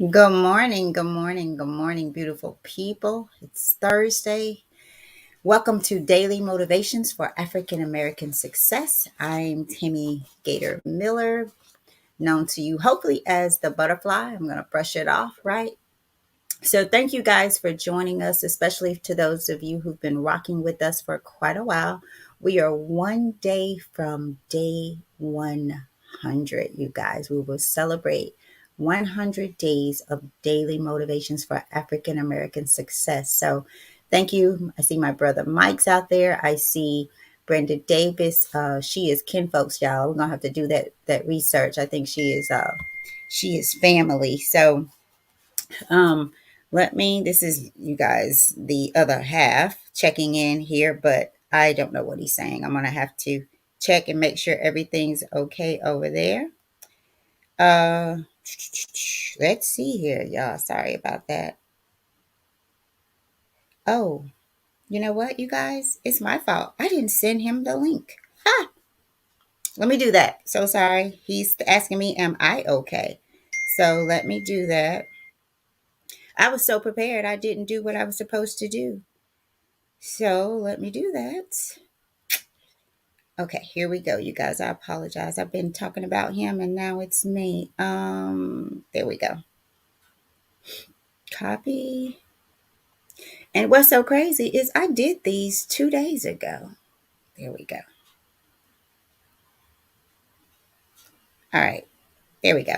Good morning, good morning, good morning, beautiful people. It's Thursday. Welcome to Daily Motivations for African American Success. I'm Tammy Gator Miller, known to you hopefully as the butterfly. I'm going to brush it off, right? So, thank you guys for joining us, especially to those of you who've been rocking with us for quite a while. We are one day from day 100, you guys. We will celebrate 100 days of daily motivations for African American success. So, thank you. I see my brother Mike's out there. I see Brenda Davis. She is kinfolks, y'all. We're gonna have to do that research. I think she is family. So um, this is you guys, the other half checking in here, but I don't know what he's saying. I'm going to have to check and make sure everything's okay over there. Uh, let's see here, y'all. Sorry about that. Oh, you know what, you guys? It's my fault. I didn't send him the link. Ha! Let me do that. So sorry. He's asking me, am I okay? So let me do that. I was so prepared. I didn't do what I was supposed to do. So let me do that. Okay, here we go, you guys. I apologize. I've been talking about him and now it's me. There we go. Copy. And what's so crazy is I did these 2 days ago. There we go. All right, there we go.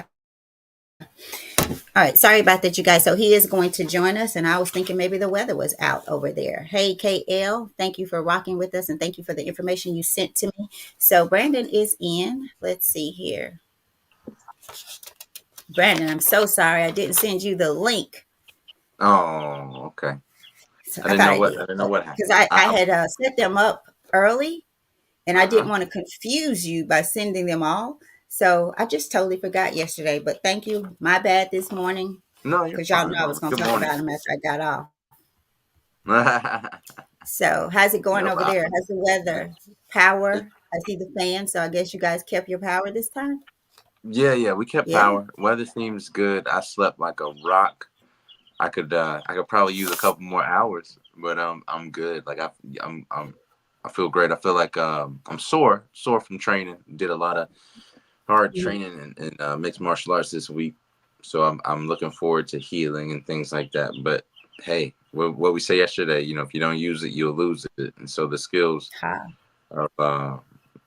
All right, sorry about that, you guys. So he is going to join us, and I was thinking maybe the weather was out over there. Hey, KL, thank you for rocking with us, and thank you for the information you sent to me. So Brandon is in. Let's see here. Brandon, I'm so sorry I didn't send you the link. Oh, okay. So I I didn't thought know I what did I didn't know what happened. because I had set them up early and I didn't Uh-huh. want to confuse you by sending them all. So I just totally forgot yesterday. But thank you. My bad this morning No, you're because y'all fine, know I was Mama. going Good to talk morning. about them after I got off. No, So how's it going over I, there? How's the weather? Power? I see the fan. So I guess you guys kept your power this time? yeah, we kept Yeah. power. Weather seems good. I slept like a rock. I could probably use a couple more hours, but I'm good. Like I feel great. I feel like I'm sore from training. Did a lot of hard Mhm. training in mixed martial arts this week, so I'm looking forward to healing and things like that. But hey, what we say yesterday, if you don't use it, you'll lose it. And so the skills Ha. of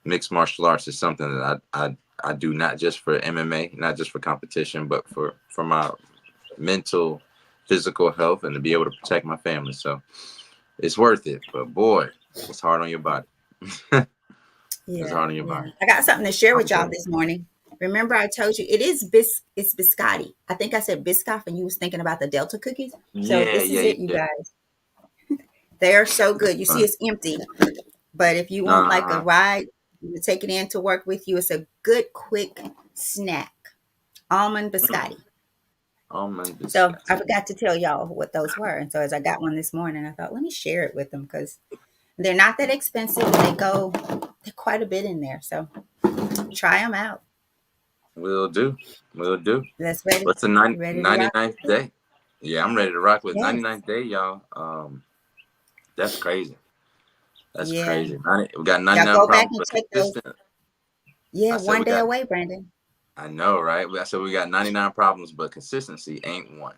mixed martial arts is something that I do not just for MMA, not just for competition, but for my mental, physical health, and to be able to protect my family. So it's worth it. But boy, it's hard on your body. It's Yeah, hard on your yeah. body. I got something to share I'm with y'all good. this morning. Remember I told you it's biscotti. I think I said Biscoff and you was thinking about the Delta cookies. So Yeah, this is yeah, it, you yeah. guys. They are so good. You see it's empty, but if you want like a Uh, ride, you take it in to work with you. It's a good quick snack. Almond biscotti. almond So I biscuits. forgot to tell y'all what those were. And so as I got one this morning, I thought, let me share it with them because they're not that expensive. They're quite a bit in there. So try them out. Will do. Will do. Let's ready. What's the You ready to rock 99th with me? day? Yeah, I'm ready to rock with Yes. 99th day, y'all. That's crazy. That's Yeah. crazy. We got Y'all 99 go back problems, and but check those. consistent. Yeah, I said one we day got. away, Brandon. I know, right? I said we got 99 problems, but consistency ain't one.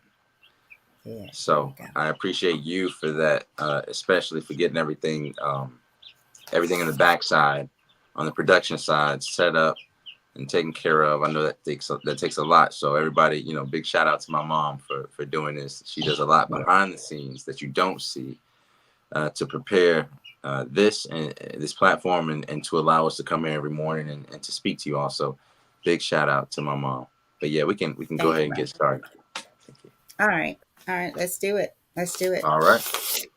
Yeah, there we So go. I appreciate you for that, especially for getting everything in the backside, on the production side, set up and taken care of. I know that takes a lot. So everybody, big shout out to my mom for doing this. She does a lot Yeah. behind the scenes that you don't see to prepare this platform and to allow us to come here every morning and to speak to you. Also, big shout out to my mom. But yeah, we can go Thank ahead you, and get Brandon. started. Thank you. All right. All right. Let's do it. Let's do it. All right.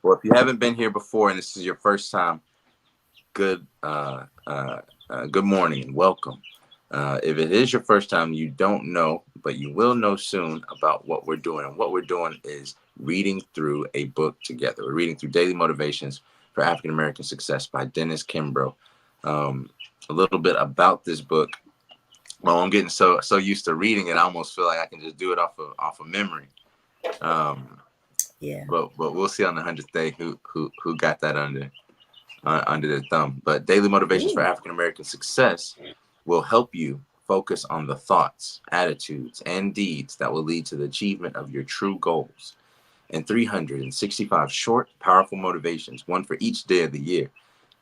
Well, if you haven't been here before and this is your first time, good good morning and welcome. If it is your first time, you don't know, but you will know soon about what we're doing. And what we're doing is reading through a book together. We're reading through Daily Motivations for African American Success by Dennis Kimbro. A little bit about this book. Well, I'm getting so used to reading it, I almost feel like I can just do it off of memory. Um, Yeah. but we'll see on the 100th day who got that under their thumb. But daily motivations for Ooh. African American success will help you focus on the thoughts, attitudes, and deeds that will lead to the achievement of your true goals. And 365 short, powerful motivations, one for each day of the year.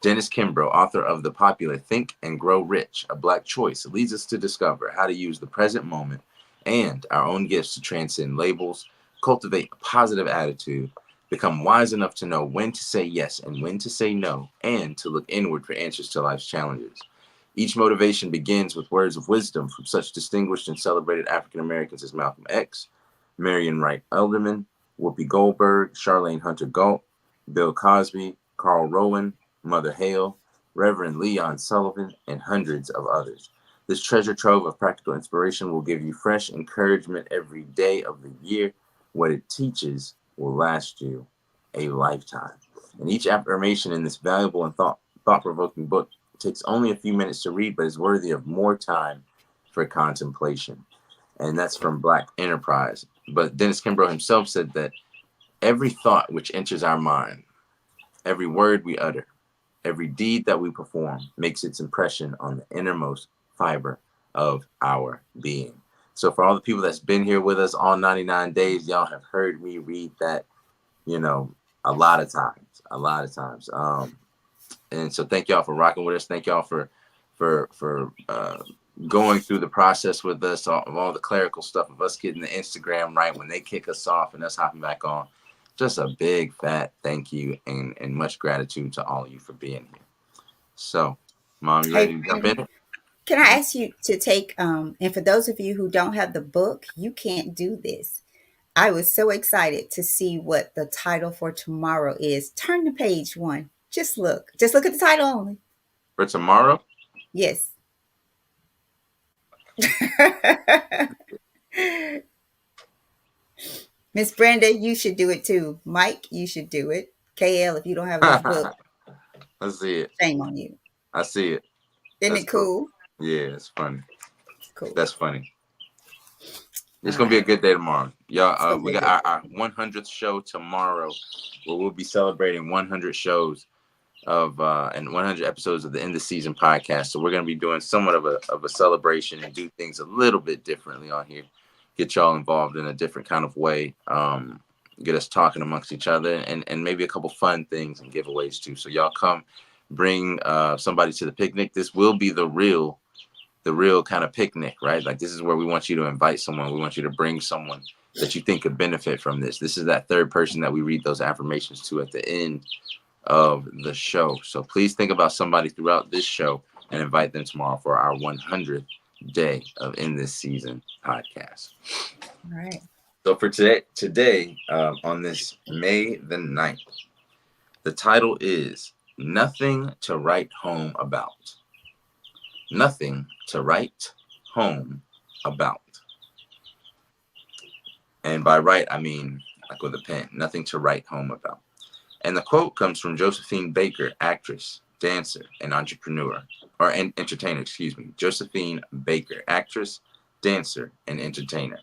Dennis Kimbro, author of the popular Think and Grow Rich, A Black Choice, leads us to discover how to use the present moment and our own gifts to transcend labels, cultivate a positive attitude, become wise enough to know when to say yes and when to say no, and to look inward for answers to life's challenges. Each motivation begins with words of wisdom from such distinguished and celebrated African Americans as Malcolm X, Marion Wright Elderman, Whoopi Goldberg, Charlene Hunter Galt, Bill Cosby, Carl Rowan, Mother Hale, Reverend Leon Sullivan, and hundreds of others. This treasure trove of practical inspiration will give you fresh encouragement every day of the year. What it teaches will last you a lifetime. And each affirmation in this valuable and thought-provoking book takes only a few minutes to read, but is worthy of more time for contemplation. And that's from Black Enterprise. But Dennis Kimbro himself said that every thought which enters our mind, every word we utter, every deed that we perform makes its impression on the innermost fiber of our being. So for all the people that's been here with us all 99 days, y'all have heard me read that, a lot of times, and so thank y'all for rocking with us. Thank y'all for going through the process with us, of all the clerical stuff, of us getting the Instagram right when they kick us off and us hopping back on. Just a big fat thank you and much gratitude to all of you for being here. So, Mom, you Hey, ready to jump in Brandon, it? can I ask you to take, and for those of you who don't have the book, you can't do this. I was so excited to see what the title for tomorrow is. Turn to page one. Just look. Just look at the title only. For tomorrow? Yes. Miss Brenda, you should do it too. Mike, you should do it. KL, if you don't have this book, I see it. shame on you. I see it. Isn't That's it cool. cool? Yeah, it's funny. Cool. That's funny. All It's gonna be a right. good day tomorrow, It's y'all. gonna be We a got good our 100th show tomorrow, where we'll be celebrating 100 shows of and 100 episodes of the End of Season podcast. So we're gonna be doing somewhat of a celebration and do things a little bit differently on here. Get y'all involved in a different kind of way. Get us talking amongst each other and maybe a couple fun things and giveaways too. So y'all come, bring somebody to the picnic. This will be the real kind of picnic, right? Like this is where we want you to invite someone. We want you to bring someone that you think could benefit from this. This is that third person that we read those affirmations to at the end of the show. So please think about somebody throughout this show and invite them tomorrow for our 100th day of In This Season podcast. All right. So for today on this May the 9th, the title is Nothing to Write Home About. Nothing to write home about. And by write, I mean like with a pen. Nothing to write home about. And the quote comes from Josephine Baker, actress, dancer, and entrepreneur, or entertainer, excuse me. Josephine Baker, actress, dancer, and entertainer.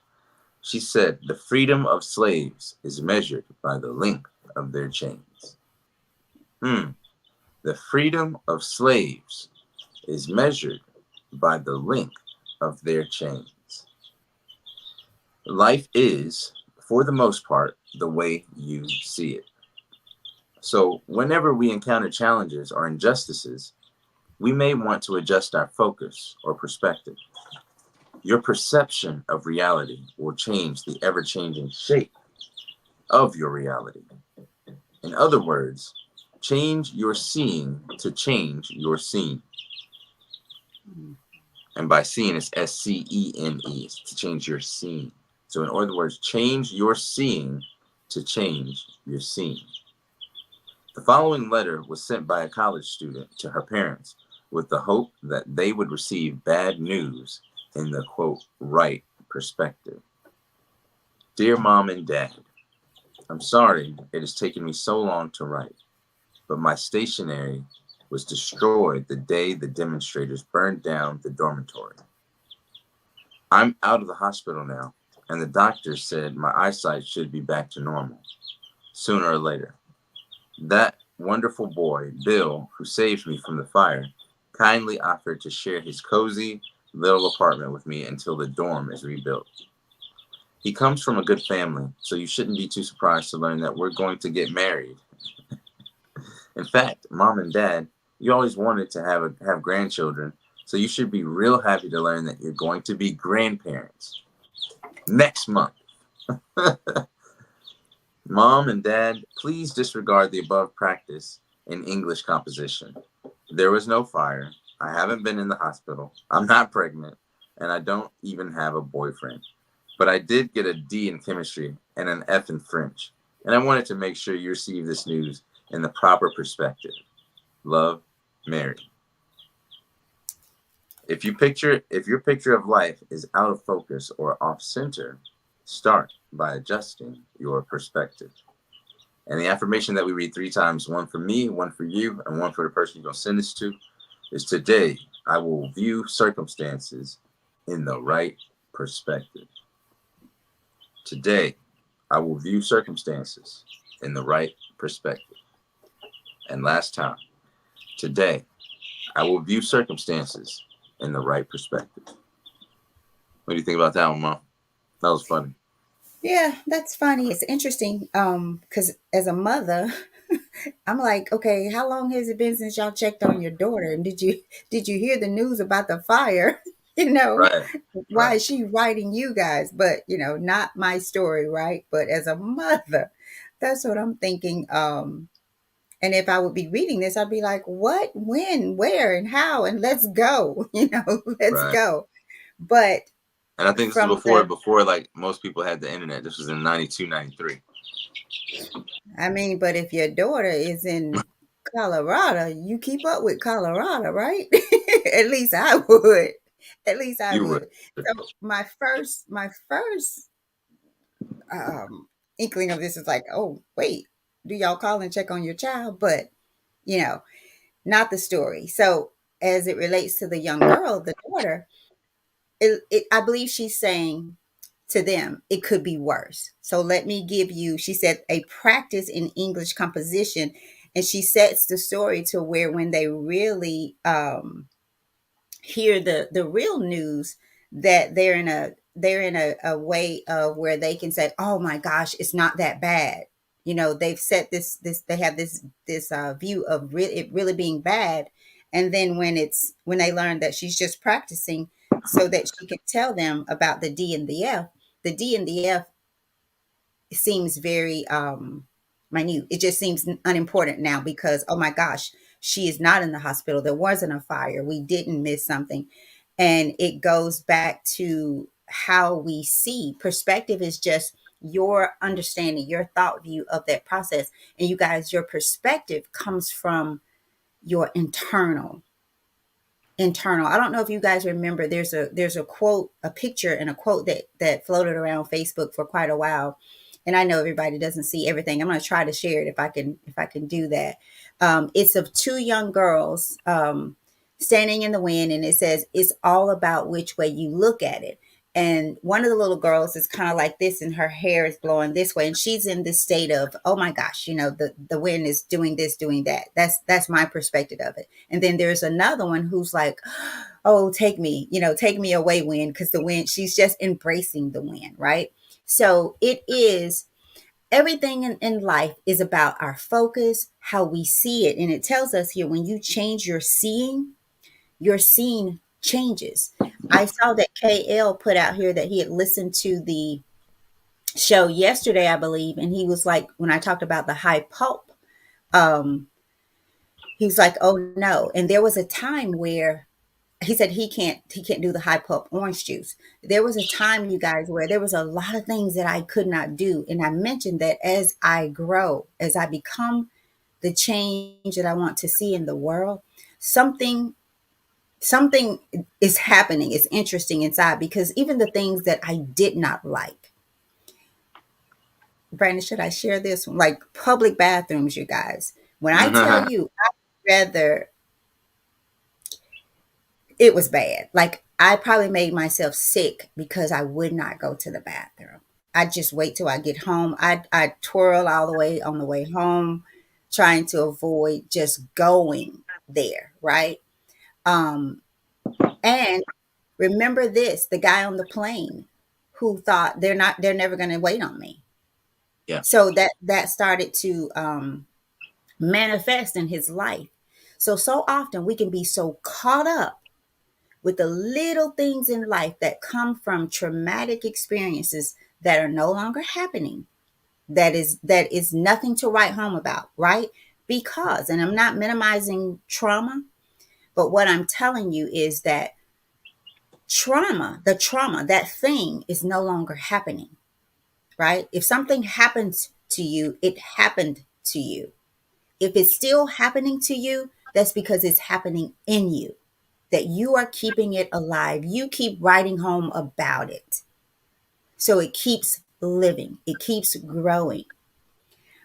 She said, "The freedom of slaves is measured by the length of their chains." The freedom of slaves is measured by the length of their chains. Life is, for the most part, the way you see it. So whenever we encounter challenges or injustices, we may want to adjust our focus or perspective. Your perception of reality will change the ever-changing shape of your reality. In other words, change your seeing to change your scene. And by seeing, it's SCENE, it's to change your scene. So in other words, change your seeing to change your scene. The following letter was sent by a college student to her parents with the hope that they would receive bad news in the, quote, right perspective. Dear Mom and Dad, I'm sorry it has taken me so long to write, but my stationery was destroyed the day the demonstrators burned down the dormitory. I'm out of the hospital now, and the doctor said my eyesight should be back to normal sooner or later. That wonderful boy, Bill, who saved me from the fire, kindly offered to share his cozy little apartment with me until the dorm is rebuilt. He comes from a good family, so you shouldn't be too surprised to learn that we're going to get married. In fact, mom and dad, you always wanted to have grandchildren, so you should be real happy to learn that you're going to be grandparents next month. Mom and dad, please disregard the above practice in English composition. There was no fire. I haven't been in the hospital. I'm not pregnant, and I don't even have a boyfriend. But I did get a D in chemistry and an F in French, and I wanted to make sure you receive this news in the proper perspective. Love, Mary. If your picture of life is out of focus or off center, start by adjusting your perspective. And the affirmation that we read 3 times, one for me, one for you, and one for the person you're going to send this to, is today I will view circumstances in the right perspective. Today I will view circumstances in the right perspective. And last time, today I will view circumstances in the right perspective. What do you think about that one, Mom? That was funny. Yeah, that's funny. It's interesting. Because as a mother, I'm like, okay, how long has it been since y'all checked on your daughter? And did you hear the news about the fire? You know, Right, why right, is she writing you guys? But not my story, right? But as a mother, that's what I'm thinking. And if I would be reading this, I'd be like, what, when, where, and how, and let's go. Let's right. go. But And I think this is from before the before like most people had the internet. This was in 92, 93. I mean, but if your daughter is in Colorado, you keep up with Colorado, right? At least I would. At least I You would. would. So my first um inkling of this is like, oh wait, do y'all call and check on your child? But you know, not the story. So as it relates to the young girl, the daughter, I believe she's saying to them, it could be worse. So let me give you, she said, a practice in English composition. And she sets the story to where when they really hear the real news, that they're in a way of where they can say, oh my gosh, it's not that bad. They've set this they have this view of it really being bad. And then when they learn that she's just practicing so that she can tell them about the D and the F, the D and the F seems very minute. It just seems unimportant now because, oh my gosh, she is not in the hospital. There wasn't a fire. We didn't miss something. And it goes back to how we see. Perspective is just your understanding, your thought view of that process. And you guys, your perspective comes from your internal. I don't know if you guys remember, there's a quote, a picture and a quote that floated around Facebook for quite a while. And I know everybody doesn't see everything. I'm going to try to share it if I can do that. It's of two young girls standing in the wind, and it says it's all about which way you look at it. And one of the little girls is kind of like this, and her hair is blowing this way, and she's in this state of, oh my gosh, the wind is doing this, doing that. That's my perspective of it. And then there's another one who's like, oh, take me away, wind, because the wind, she's just embracing the wind, right? So it is, everything in life is about our focus, how we see it. And it tells us here, when you change your seeing changes. I saw that KL put out here that he had listened to the show yesterday, I believe, and he was like, when I talked about the high pulp, um, he was like, "Oh no!" And there was a time where he said he can't do the high pulp orange juice. There was a time, you guys, where there was a lot of things that I could not do, and I mentioned that as I grow, as I become the change that I want to see in the world, something something is happening. It's interesting inside, because even the things that I did not like, Brandon, should I share this one? Like public bathrooms, you guys. When I tell you, I rather, it was bad. Like I probably made myself sick because I would not go to the bathroom. I just wait till I get home. I twirl all the way on the way home, trying to avoid just going there, right? Um, and remember this, the guy on the plane who thought they're never gonna wait on me. Yeah. So that started to manifest in his life. So often we can be so caught up with the little things in life that come from traumatic experiences that are no longer happening, that is nothing to write home about, right? Because, and I'm not minimizing trauma, but what I'm telling you is that the trauma, that thing is no longer happening, right? If something happens to you, it happened to you. If it's still happening to you, that's because it's happening in you, that you are keeping it alive. You keep writing home about it. So it keeps living, it keeps growing.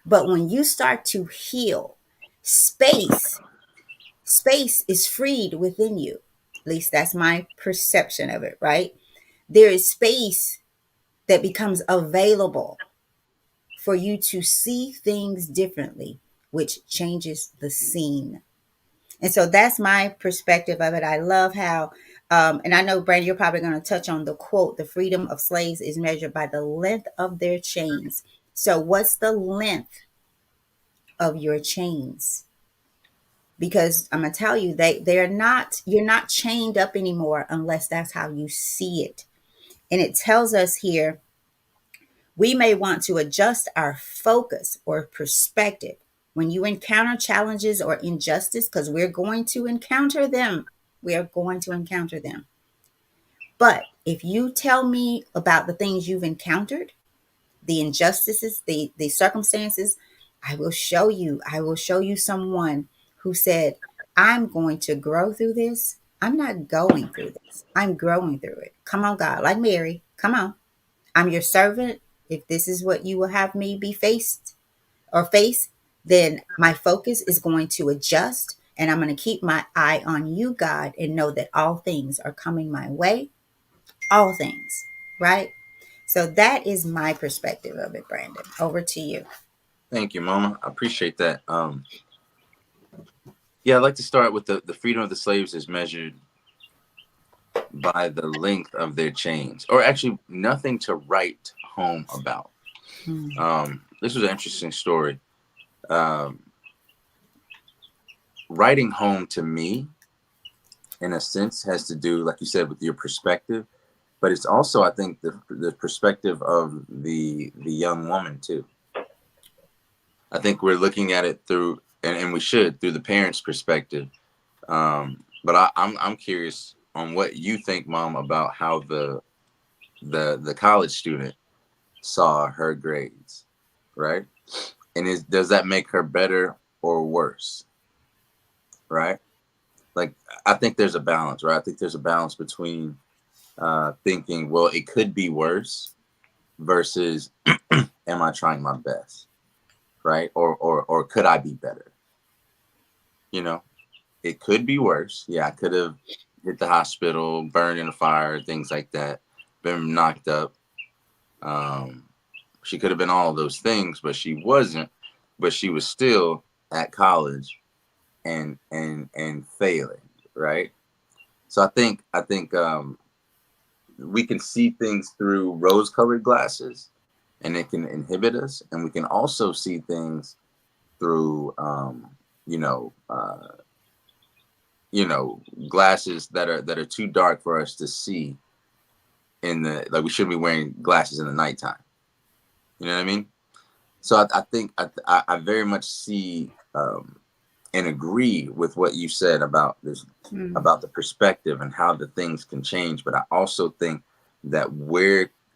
But when you start to heal, space, space is freed within you. At least that's my perception of it, right? There is space that becomes available for you to see things differently, which changes the scene. And so that's my perspective of it. I love how, and I know, Brandon, you're probably going to touch on the quote, the freedom of slaves is measured by the length of their chains. So, what's the length of your chains? Because I'm going to tell you, they're not, you're not chained up anymore unless that's how you see it. And it tells us here, we may want to adjust our focus or perspective when you encounter challenges or injustice, because we're going to encounter them. We are going to encounter them. But if you tell me about the things you've encountered, the injustices, the circumstances, I will show you someone who said, I'm going to grow through this. I'm not going through this. I'm growing through it. Come on, God, like Mary. Come on. I'm your servant. If this is what you will have me be faced or face, then my focus is going to adjust and I'm going to keep my eye on you, God, and know that all things are coming my way. All things, right? So that is my perspective of it, Brandon. Over to you. Thank you, Mama. I appreciate that. Yeah, I'd like to start with the freedom of the slaves is measured by the length of their chains, or actually nothing to write home about. Hmm. This was an interesting story. Um, Writing home to me, in a sense, has to do, like you said, with your perspective, but it's also, I think, the perspective of the young woman too. I think we're looking at it through, and we should, through the parents' perspective. But I'm curious on what you think, Mom, about how the college student saw her grades, right? And does that make her better or worse, right? Like, I think there's a balance, right? I think there's a balance between thinking, well, it could be worse versus am I trying my best, right? Or could I be better? You know, it could be worse. Yeah, I could have hit the hospital, burned in a fire, things like that, been knocked up. Um, she could have been all of those things, but she wasn't. But she was still at college and failing, right? So I think we can see things through rose-colored glasses, and it can inhibit us, and we can also see things through you know uh, glasses that are too dark for us to see in the, like, we shouldn't be wearing glasses in the nighttime. You know what I mean? So I think I very much see and agree with what you said about this, Hmm. about the perspective and how the things can change. But I also think that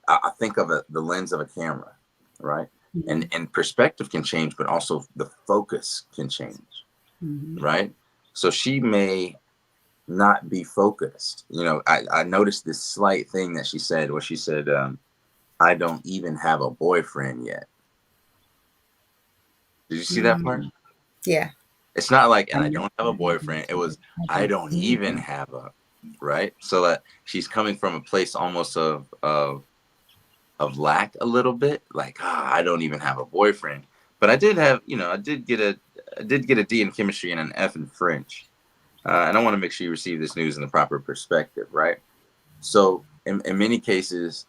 I think of the lens of a camera, right? Hmm. And perspective can change, but also the focus can change, Hmm. right? So she may not be focused. I noticed this slight thing that she said, where she said, I don't even have a boyfriend yet. Did you see that part? Hmm. Yeah. It's not like, I and I know. don't have a boyfriend. It was, I don't even have a right? So that she's coming from a place almost of lack a little bit, like I don't even have a boyfriend, but I did have, I did get a D in chemistry and an F in French, and I want to make sure you receive this news in the proper perspective, right? So in many cases,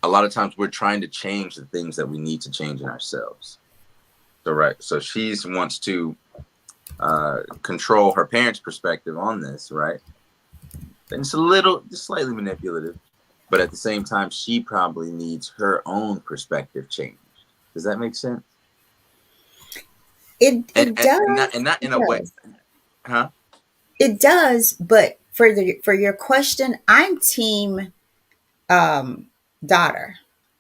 a lot of times we're trying to change the things that we need to change in ourselves. So right, so she wants to control her parents' perspective on this, right? And it's a little, just slightly manipulative, but at the same time, she probably needs her own perspective change. Does that make sense? It does. And not It in a way, does. huh? It does, but for your question, I'm team um daughter.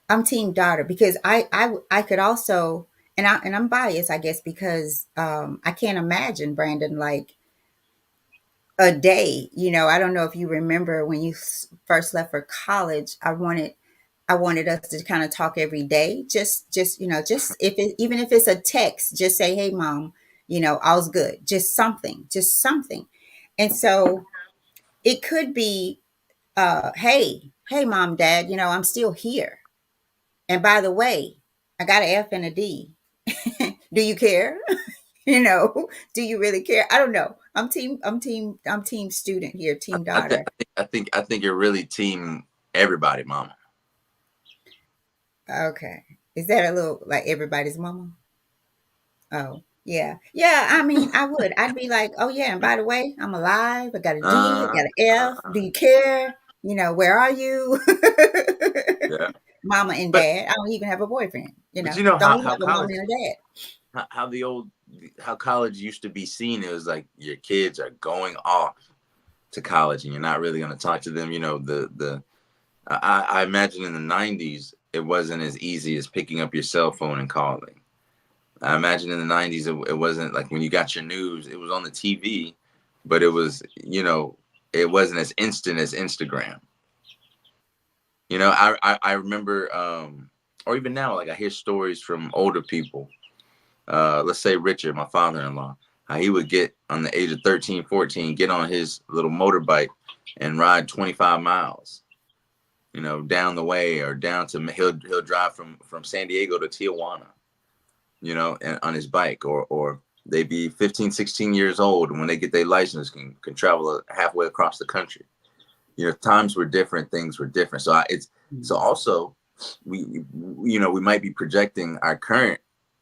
I'm team daughter because I could also, and I'm biased, I guess, because I can't imagine Brandon like a day. I don't know if you remember when you first left for college. I wanted us to kind of talk every day. Just just if it, even if it's a text, just say, "Hey, mom, all's good." Just something, just something. And so it could be, hey, mom, dad, I'm still here. And by the way, I got an F and a D. Do you care? you know, do you really care? I don't know. I'm team student here, team daughter. I think you're really team everybody, mama. Okay. Is that a little like everybody's mama? Oh, yeah. Yeah, I mean, I would. I'd be like, "Oh, yeah, and by the way, I'm alive. I got a D, I Uh, got an F. Do you care? Where are you?" yeah. Mama and But dad. I don't even have a boyfriend. you know Don't we have a mama and a dad? how the old how college used to be seen. It was like your kids are going off to college, and you're not really going to talk to them. The I imagine in the '90s it wasn't as easy as picking up your cell phone and calling. I imagine in the '90s it wasn't like when you got your news, it was on the TV, but it was it wasn't as instant as Instagram. I remember, or even now, like I hear stories from older people. Let's say Richard, my father-in-law, how he would get on the age of 13, 14, get on his little motorbike and ride 25 miles, down the way or down to he'll drive from San Diego to Tijuana, and on his bike, or they be 15, 16 years old, and when they get their license can travel halfway across the country. Times were different, things were different. So also we might be projecting our current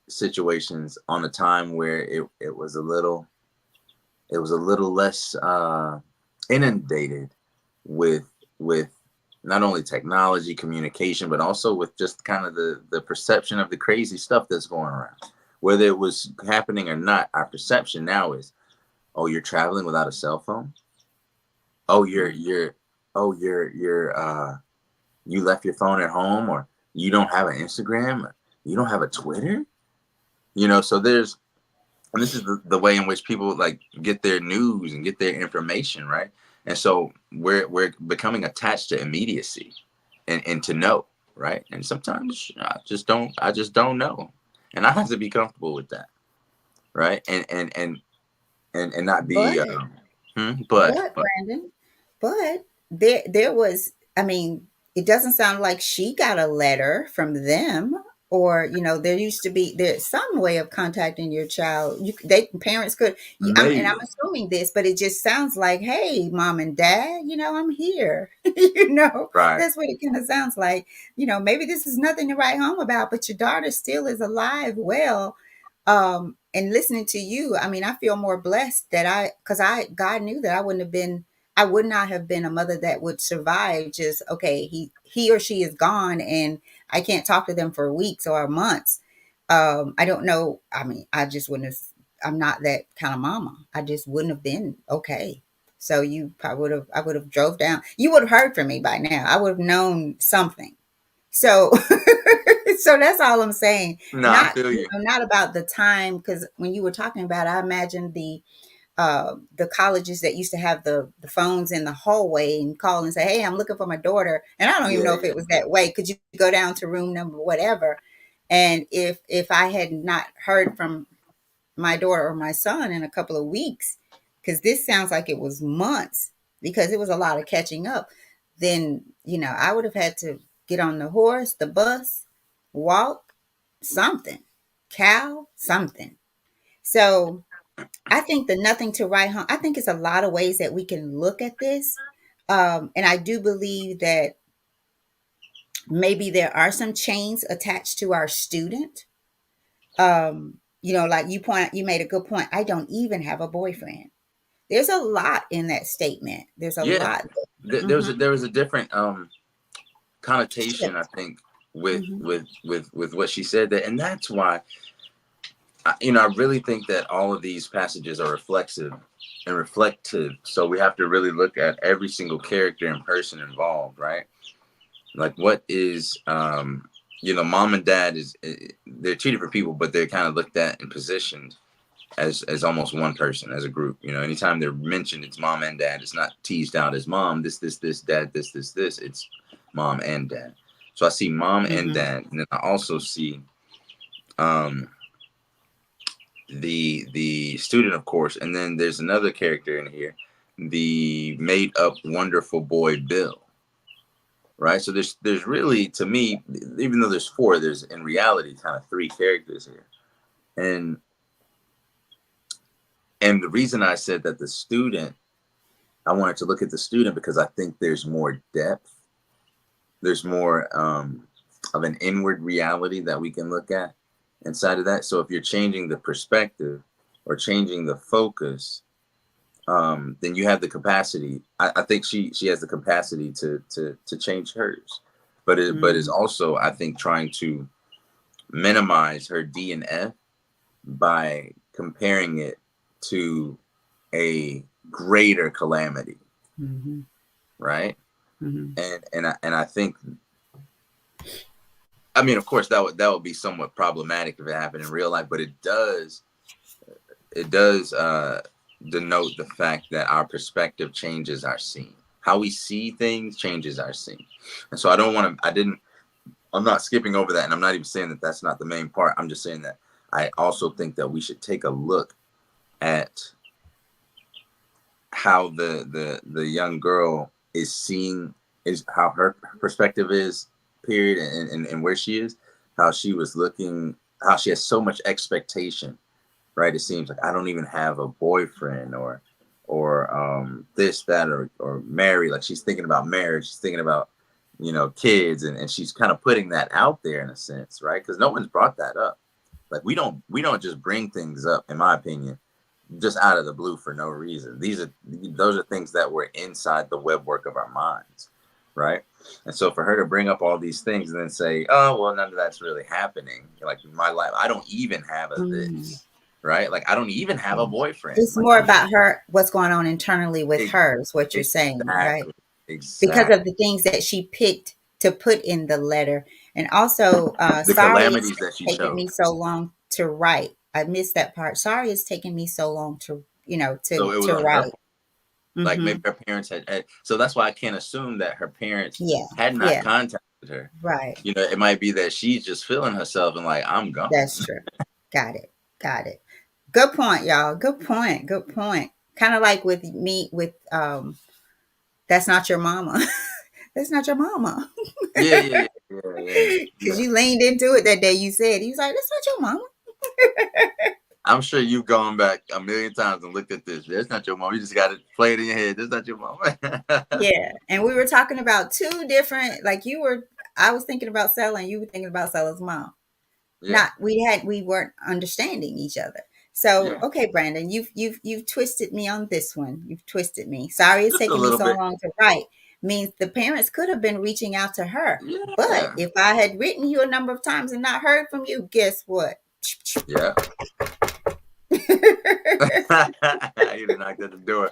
situations on a time where it was a little less inundated with with not only technology, communication, but also with just kind of the perception of the crazy stuff that's going around. Whether it was happening or not, our perception now is, oh, you're traveling without a cell phone. Oh, you're you left your phone at home, or you don't have an Instagram, or you don't have a Twitter. So and this is the way in which people like get their news and get their information, right? And so we're becoming attached to immediacy and to know, right? And sometimes I just don't know, and I have to be comfortable with that, right? And not But be but Brandon, but there was, I mean, it doesn't sound like she got a letter from them, or there used to be there's some way of contacting your child. They parents could. And I'm maybe assuming this, but it just sounds like, "Hey, mom and dad, I'm here." right. That's what it kind of sounds like. Maybe this is nothing to write home about, but your daughter still is alive, well, and listening to you, I mean, I feel more blessed that because God knew that I would not have been a mother that would survive. Just, okay, he or she is gone and I can't talk to them for weeks or months. I don't know. I mean, I just wouldn't have. I'm not that kind of mama. I just wouldn't have been okay. So you probably would have. I would have drove down. You would have heard from me by now. I would have known something. So, so that's all I'm saying. No, I Not, feel you. not about the time, because when you were talking about, I imagine the colleges that used to have the phones in the hallway and call and say, "Hey, I'm looking for my daughter," and I don't even know Yeah, if it yeah. was that way. Could you go down to room number whatever, and if I had not heard from my daughter or my son in a couple of weeks, because this sounds like it was months because it was a lot of catching up, then, I would have had to get on the horse, the bus, walk, something, cow, something. So I think the nothing to write home, I think it's a lot of ways that we can look at this. And I do believe that maybe there are some chains attached to our student. Like you made a good point. I don't even have a boyfriend. There's a lot in that statement. There's a Yeah, lot. there was a different connotation, I Shift. think, with Hmm. what she said there, and that's why I really think that all of these passages are reflective. So we have to really look at every single character and person involved, right? Like, what is mom and dad they're two different people, but they're kind of looked at and positioned as almost one person, as a group. Anytime they're mentioned, it's mom and dad. It's not teased out as mom this, dad this. It's mom and dad. So I see mom and Hmm. dad, and then I also see um the student, of course, and then there's another character in here, the made up wonderful boy Bill, right? So there's really, to me, even though there's four, there's in reality kind of three characters here. And the reason I said that the student, I wanted to look at the student because I think there's more depth, there's more of an inward reality that we can look at inside of that. So if you're changing the perspective or changing the focus, then you have the capacity. I think she has the capacity to change hers, but is Hmm. also, I think, trying to minimize her D and F by comparing it to a greater calamity, Hmm. right? Hmm. And I think, I mean, of course, that would be somewhat problematic if it happened in real life, but it does denote the fact that our perspective changes our scene. How we see things changes our scene. And so I don't want to, I'm not skipping over that. And I'm not even saying that that's not the main part. I'm just saying that I also think that we should take a look at how the young girl is seeing, is how her perspective is, period, and where she is, how she was looking, how she has so much expectation, right? It seems like I don't even have a boyfriend, or this, that, or marry. Like, she's thinking about marriage, she's thinking about kids, and she's kind of putting that out there in a sense, right? Because no one's brought that up. Like, we don't just bring things up, in my opinion, just out of the blue for no reason. Those are things that were inside the web work of our minds, right? And so for her to bring up all these things and then say, oh, well, none of that's really happening, like, in my life, I don't even have a Hmm. this, right? Like, I don't even have a boyfriend. It's Like, more I'm about her, what's going on internally with ex- her, is what you're saying, right? exactly, Because exactly of the things that she picked to put in the letter. And also, the sorry it's calamities that she taken chose. me so long to write. I missed that part. Sorry it's taken me so long to, So it was to on her. write. Like, maybe Hmm. her parents had, so that's why I can't assume that her parents Yeah. had not Yeah. contacted her. Right. It might be that she's just feeling herself and like, I'm gone. That's true. Got it. Got it. Good point, y'all. Good point. Good point. Kind of like with me with that's not your mama. That's not your mama. Yeah, yeah, yeah, yeah, yeah, Cause yeah. you leaned into it that day. You said, he was like, that's not your mama. I'm sure you've gone back a million times and looked at this. That's not your mom. You just got to play it in your head. That's not your mom. Yeah. And we were talking about two different, like I was thinking about Stella and you were thinking about Stella's mom. Yeah, Not, we weren't understanding each other. So, yeah, okay, Brandon, you've twisted me on this one. You've twisted me. Sorry it's just a taken me little so bit. long to write. Means the parents could have been reaching out to her. But Yeah, if I had written you a number of times and not heard from you, guess what? yeah. You done knocked at the door.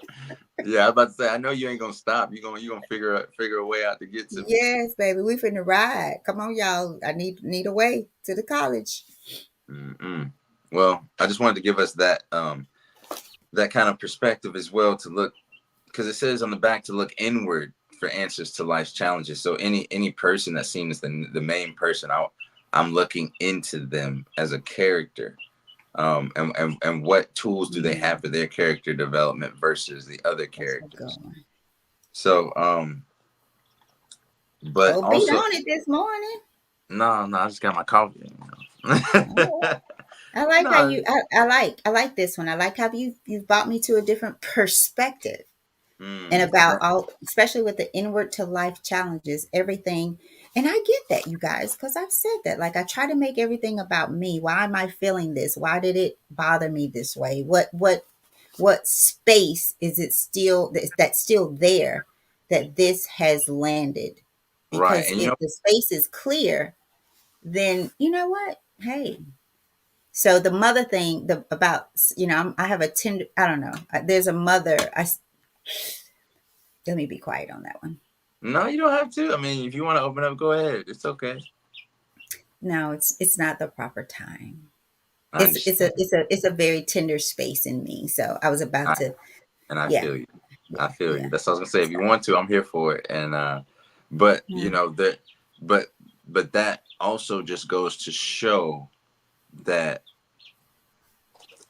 Yeah, I was about to say, I know you ain't gonna stop. You gonna figure a way out to get to me. Yes, baby, we finna ride. Come on, y'all. I need a way to the college. Mm-mm. Well, I just wanted to give us that kind of perspective as well, to look, because it says on the back to look inward for answers to life's challenges. So any person that's seen as the main person, I'm looking into them as a character, And what tools do they Mm, have for their character development versus the other that's a good characters. one. So but Oh, beat also, on it this morning. no, I just got my coffee, Oh, I like how No. you. I like this one. I like how you've brought me to a different perspective and about Right. all, especially with the inward to life challenges, everything. And I get that, you guys, because I've said that. Like, I try to make everything about me. Why am I feeling this? Why did it bother me this way? What space is it still that's still there that this has landed? Right. Because And if the space is clear, then you know what? Hey, so the mother thing, the about I have a tender. I don't know. There's a mother. Let me be quiet on that one. no, you don't have to. I mean, if you want to open up, go ahead. It's okay. No, it's not the proper time. I It's a understand. it's a it's a very tender space in me. So I was about I, to, and I yeah, feel you. I yeah, feel you. yeah. That's what I was gonna say. If you want to, I'm here for it. And but Hmm. that, but that also just goes to show that.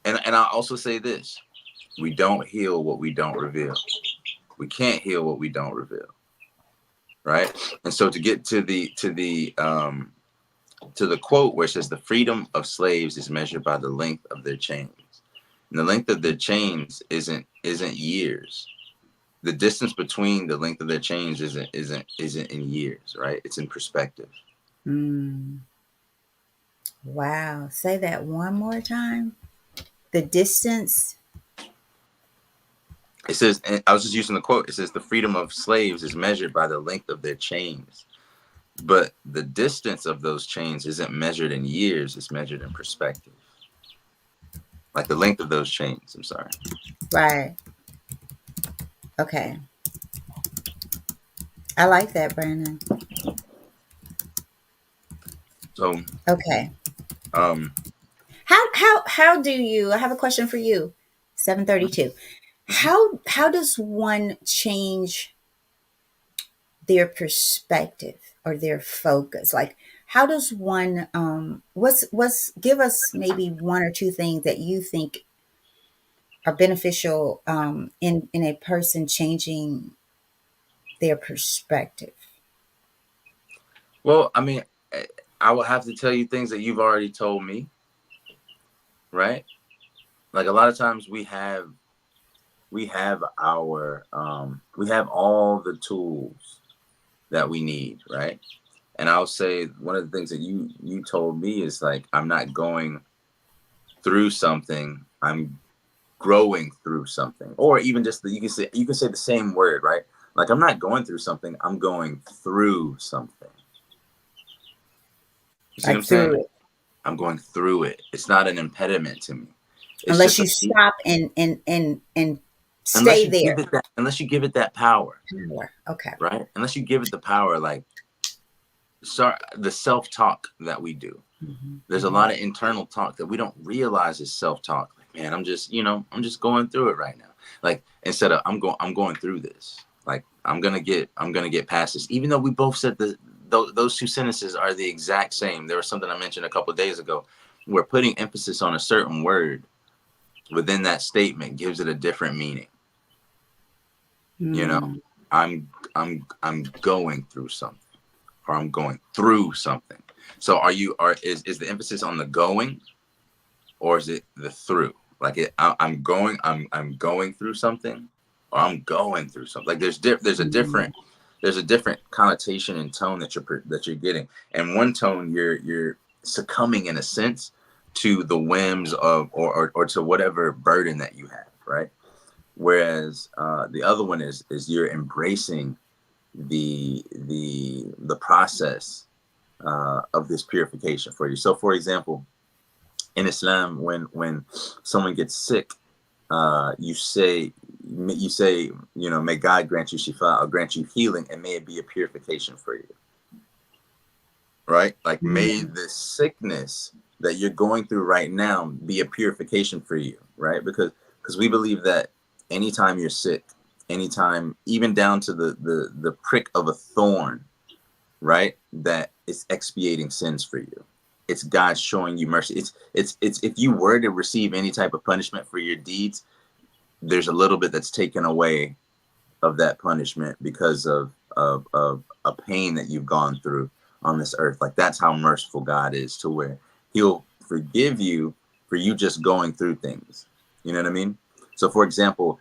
And I also say this: we don't heal what we don't reveal. We can't heal what we don't reveal. Right. And so to get to the quote where it says the freedom of slaves is measured by the length of their chains. And the length of their chains isn't years. The distance between the length of their chains isn't in years, right? It's in perspective. Mm. Wow. Say that one more time. The distance. It says, and I was just using the quote. It says the freedom of slaves is measured by the length of their chains, but the distance of those chains isn't measured in years. It's measured in perspective. Like the length of those chains. I'm sorry. Right. Okay. I like that, Brandon. So, Okay. um, How do you? I have a question for you. 7:32. mhm. How does one change their perspective or their focus? Like, how does one what's give us maybe one or two things that you think are beneficial in a person changing their perspective? Well, I mean, I will have to tell you things that you've already told me, right? Like a lot of times we have all the tools that we need, right? And I'll say one of the things that you told me is like I'm not going through something, I'm growing through something. Or even just you can say the same word, right? Like I'm not going through something, I'm going through something. You see what I'm Like saying? through it. I'm going through it. It's not an impediment to me. It's Unless just you stop and stay there. unless you give it that power, Power. Okay. right? Unless you give it the power, like start the self-talk that we do. Hmm. There's a Hmm. lot of internal talk that we don't realize is self-talk. Like, man, I'm just going through it right now. Like instead of I'm going through this. Like I'm gonna get past this. Even though we both said those two sentences are the exact same. There was something I mentioned a couple of days ago. We're putting emphasis on a certain word within that statement gives it a different meaning. You know, Mm. I'm going through something, or I'm going through something. So is the emphasis on the going, or is it the through? Like I'm going through something, or I'm going through something. Like Mm. there's a different connotation and tone that you're getting. And one tone you're succumbing in a sense to the whims of or to whatever burden that you have, right? Whereas the other one is you're embracing the process of this purification for you. So, for example, in Islam, when someone gets sick, you say, may God grant you shifa or grant you healing, and may it be a purification for you, right? Like may Mm. the sickness that you're going through right now be a purification for you, right? Because we believe that anytime you're sick, anytime even down to the prick of a thorn, right, that is expiating sins for you. it's God showing you mercy. It's if you were to receive any type of punishment for your deeds, there's a little bit that's taken away of that punishment because of a pain that you've gone through on this earth. Like that's how merciful God is, to where he'll forgive you for you just going through things. You know what I mean? So for example,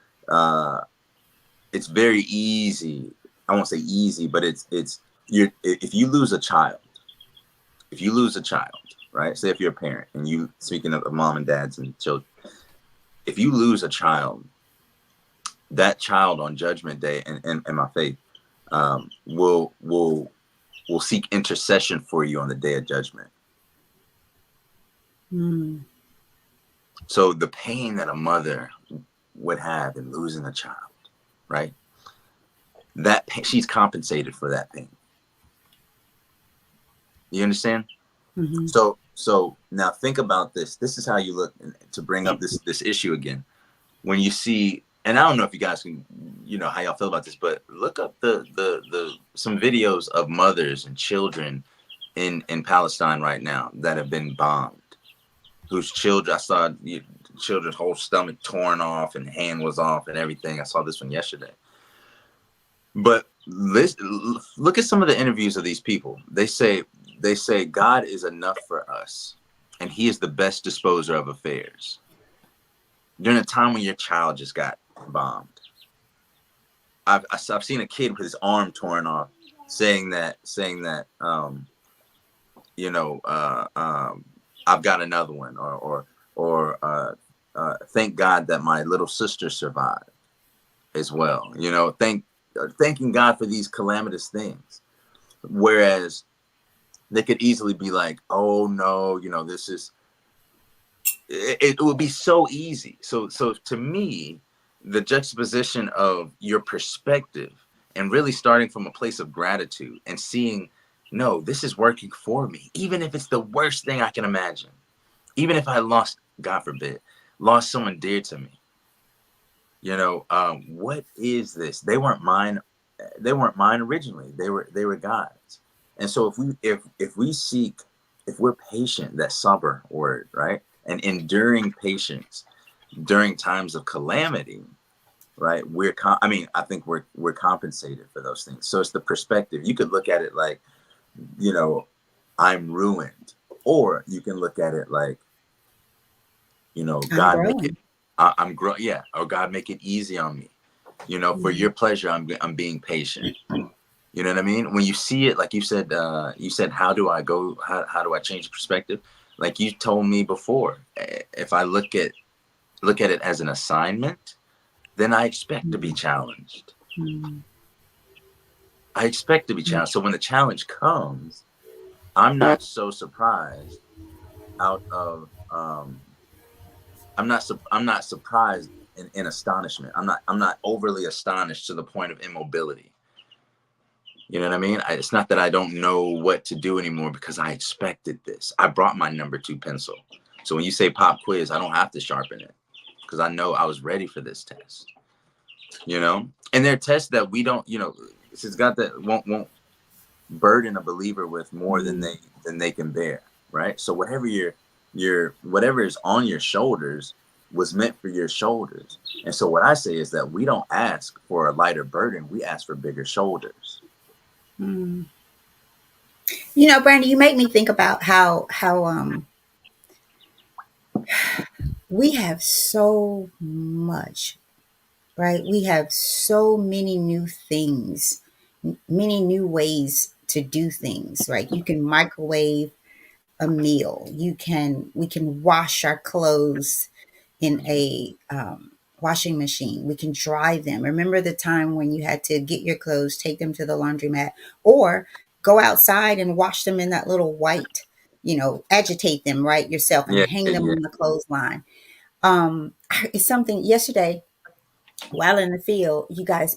it's very easy. I won't say easy, but it's you if you lose a child, if you lose a child, right? Say if you're a parent and you, speaking of mom and dads and children, if you lose a child, that child on Judgment Day, and my faith, will seek intercession for you on the Day of Judgment. Mm. So the pain that a mother would have in losing a child, right? That pain, she's compensated for that pain. You understand? Hmm. So now think about this. This is how you look, to bring up this issue again. When you see, and I don't know if you guys can, how y'all feel about this, but look up the some videos of mothers and children in Palestine right now that have been bombed, whose children, I saw children's whole stomach torn off and hand was off and everything. I saw this one yesterday. But look at some of the interviews of these people. They say God is enough for us, and He is the best disposer of affairs. During a time when your child just got bombed, I've seen a kid with his arm torn off, saying that you know I've got another one, or thank God that my little sister survived as well. Thanking God for these calamitous things. Whereas they could easily be like, oh no, this is it would be so easy. So to me, the juxtaposition of your perspective and really starting from a place of gratitude and seeing, no, this is working for me, even if it's the worst thing I can imagine, even if I lost, God forbid, lost someone dear to me. What is this? They weren't mine. They weren't mine originally. They were God's. And so if we're patient, that sabr word, right? And enduring patience during times of calamity, right? I think we're compensated for those things. So it's the perspective. You could look at it like, you know, I'm ruined, or you can look at it like, I'm God make it. growing. I'm growing. Yeah, or God make it easy on me. For Mm. your pleasure, I'm being patient. You know what I mean? When you see it, like you said, how do I go? How do I change perspective? Like you told me before, if I look at it as an assignment, then I expect to be challenged. Mm. I expect to be challenged. So when the challenge comes, I'm not so surprised. Out of I'm not surprised in astonishment. I'm not overly astonished to the point of immobility. You know what I mean? It's not that I don't know what to do anymore, because I expected this. I brought my number 2 pencil. So when you say pop quiz, I don't have to sharpen it, because I know I was ready for this test. And there are tests that we don't, it's got that won't burden a believer with more than Mm. they can bear, right? So whatever whatever is on your shoulders was meant for your shoulders. And so what I say is that we don't ask for a lighter burden, we ask for bigger shoulders. Mm. Brandon, you make me think about how we have so much, right? We have so many new things, many new ways to do things, right? You can microwave a meal. We can wash our clothes in a washing machine. We can dry them. Remember the time when you had to get your clothes, take them to the laundromat, or go outside and wash them in that little white, agitate them right yourself and Yeah, hang yeah, them yeah. on the clothesline. It's something yesterday while in the field, you guys,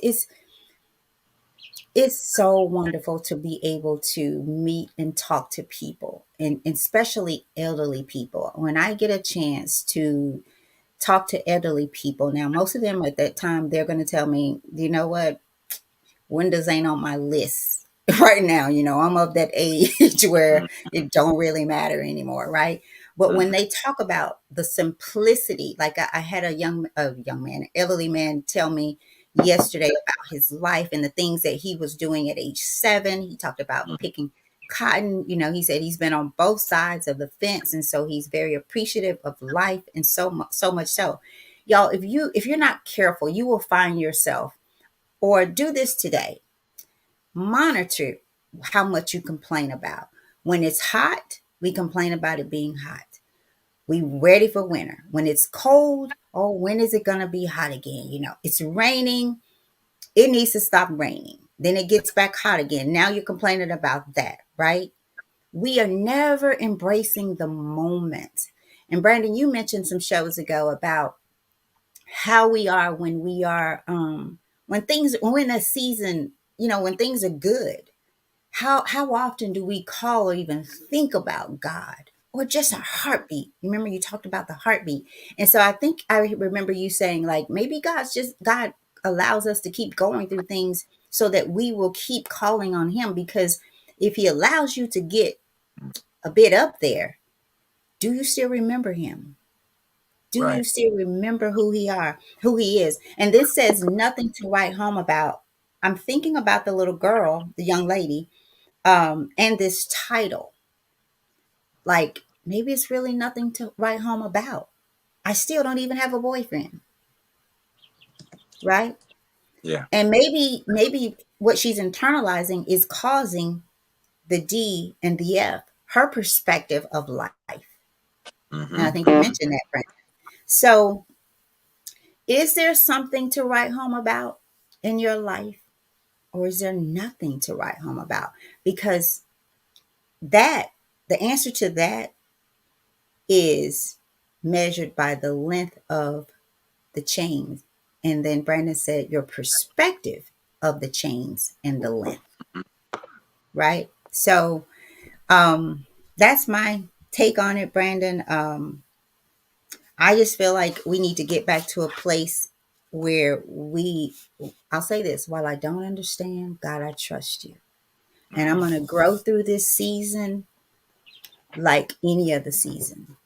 it's so wonderful to be able to meet and talk to people, and especially elderly people. When I get a chance to talk to elderly people, now most of them at that time, they're going to tell me, you know what, windows ain't on my list. right now. I'm of that age where Mm-hmm. it don't really matter anymore, right? But when they talk about the simplicity, like I had a young man, an elderly man, tell me yesterday about his life and the things that he was doing at age 7. He talked about Mm-hmm. picking cotton. He said he's been on both sides of the fence, and so he's very appreciative of life, and so much so, y'all. If you're not careful, you will find yourself, or do this today. Monitor how much you complain about. When it's hot, we complain about it being hot. We ready for winter. When it's cold, oh, when is it gonna be hot again? It's raining. It needs to stop raining. Then it gets back hot again. Now you're complaining about that, right? We are never embracing the moment. And Brandon, you mentioned some shows ago about how we are when a season, when things are good. How often do we call or even think about God, or just a heartbeat? Remember, you talked about the heartbeat. And so I think I remember you saying, like, maybe God allows us to keep going through things so that we will keep calling on him, because if he allows you to get a bit up there, do you still remember him? Do you Right. still remember who he is? And this says nothing to write home about. I'm thinking about the little girl, the young lady, and this title. Like, maybe it's really nothing to write home about. I still don't even have a boyfriend, right? Yeah. And maybe what she's internalizing is causing the D and the F, her perspective of life. And I think you Mm-hmm. mentioned that, Brent. So, is there something to write home about in your life, or is there nothing to write home about? Because that the answer to that is measured by the length of the chains. And then Brandon said your perspective of the chains and the length, right? So that's my take on it, Brandon. I just feel like we need to get back to a place where I'll say this: while I don't understand, God, I trust you. And I'm Mm-hmm. going to grow through this season like any other season,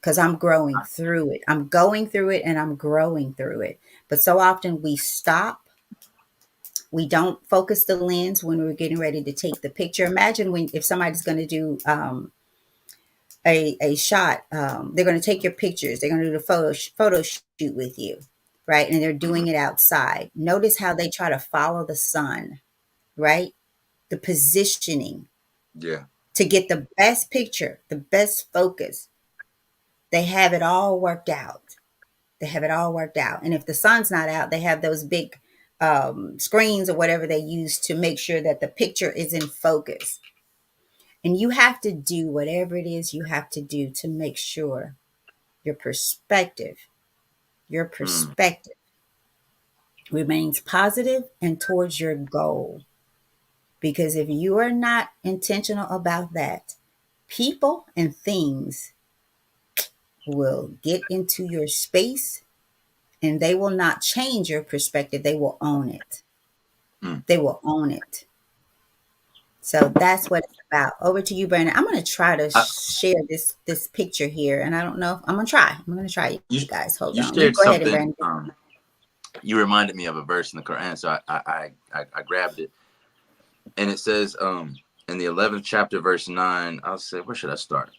because I'm growing through it. I'm going through it and I'm growing through it. But so often we stop. We don't focus the lens when we're getting ready to take the picture. Imagine if somebody's going to do a shot, they're going to take your pictures. They're going to do the photo shoot with you, right? And they're Mm-hmm. doing it outside. Notice how they try to follow the sun, right? The positioning Yeah. to get the best picture, the best focus. They have it all worked out. They have it all worked out. And if the sun's not out, they have those big screens or whatever they use to make sure that the picture is in focus. And you have to do whatever it is you have to do to make sure your perspective, your Mm. perspective remains positive and towards your goal. Because if you are not intentional about that, people and things will get into your space, and they will not change your perspective. They will own it. Mm. They will own it. So that's what it's about. Over to you, Brandon. I'm going to try to I, share this picture here, and I don't know. I'm going to try. I'm going to try, you you guys. Hold you on. You shared go ahead and something. Brandon. You reminded me of a verse in the Quran, so I grabbed it, and it says in the 11th chapter, verse 9. I'll say, where should I start?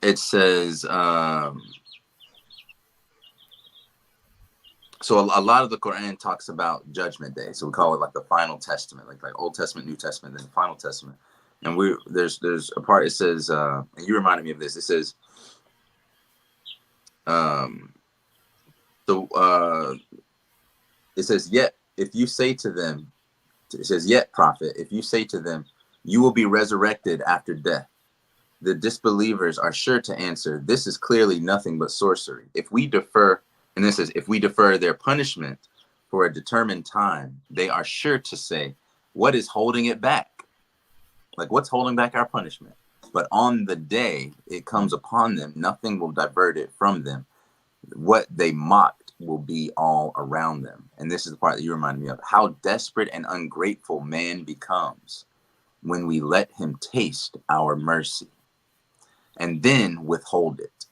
It says so a lot of the Quran talks about Judgment Day, so we call it like the Final Testament, like Old Testament, New Testament, then the Final Testament. And there's a part, it says, and you reminded me of this. It says, um, the it says, yet if you say to them, it says, yet prophet, if you say to them, you will be resurrected after death, the disbelievers are sure to answer, this is clearly nothing but sorcery. If we defer, and this says, if we defer their punishment for a determined time, they are sure to say, what is holding it back? Like, what's holding back our punishment? But on the day it comes upon them, nothing will divert it from them. What they mocked will be all around them. And this is the part that you reminded me of. How desperate and ungrateful man becomes when we let him taste our mercy and then withhold it.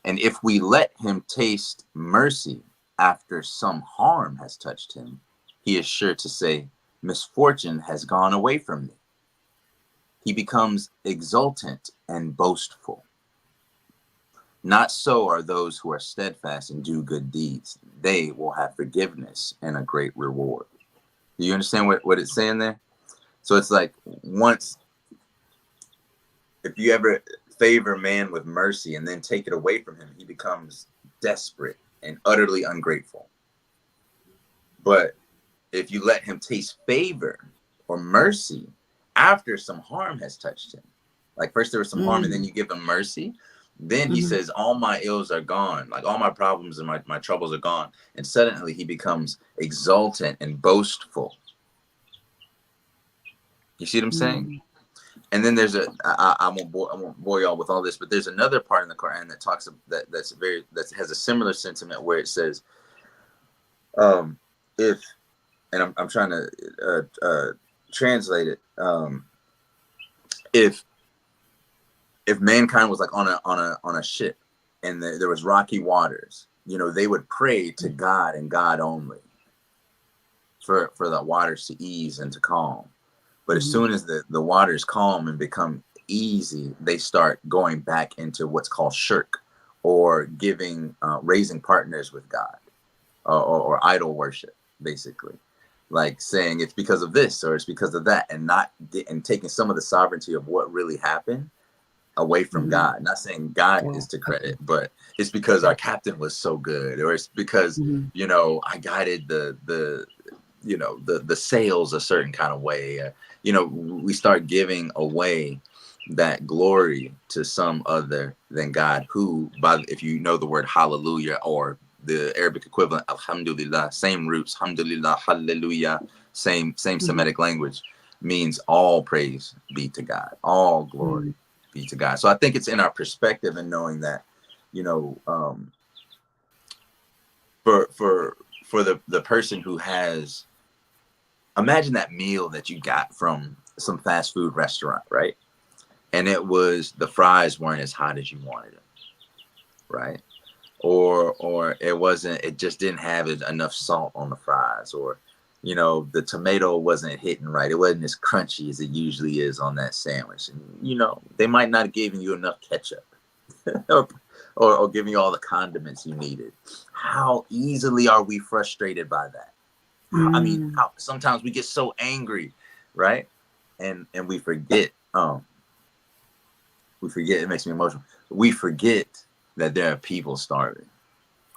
And if we let him taste mercy after some harm has touched him, he is sure to say, misfortune has gone away from me. He becomes exultant and boastful. Not so are those who are steadfast and do good deeds. They will have forgiveness and a great reward. Do you understand what it's saying there? So it's like, once, if you ever favor man with mercy and then take it away from him, he becomes desperate and utterly ungrateful. But if you let him taste favor or mercy after some harm has touched him, like first there was some harm and then you give him mercy, then he says, all my ills are gone. Like all my problems and my troubles are gone. And suddenly he becomes exultant and boastful. You see what I'm saying? And then there's I won't bore y'all with all this, but there's another part in the Quran that talks that has a similar sentiment where it says, if, and I'm trying to translate it, if mankind was like on a ship and there was rocky waters, you know, they would pray to God and God only for the waters to ease and to calm. But as soon as the waters calm and become easy, they start going back into what's called shirk, or raising partners with God, or idol worship, basically, like saying it's because of this or it's because of that, and taking some of the sovereignty of what really happened away from God. Not saying God is to credit, but it's because our captain was so good, or it's because you know, I guided the sails a certain kind of way. You know, we start giving away that glory to some other than God, who, if you know the word hallelujah, or the Arabic equivalent, alhamdulillah, same roots, alhamdulillah, hallelujah, same Semitic language, means all praise be to God, all glory be to God. So I think it's in our perspective and knowing that, you know, for the person who has, imagine that meal that you got from some fast food restaurant, right? And the fries weren't as hot as you wanted them, right? Or it just didn't have enough salt on the fries, or, you know, the tomato wasn't hitting right. It wasn't as crunchy as it usually is on that sandwich. And, you know, they might not have given you enough ketchup or giving you all the condiments you needed. How easily are we frustrated by that? I mean, sometimes we get so angry, right? And we forget, it makes me emotional. We forget that there are people starving.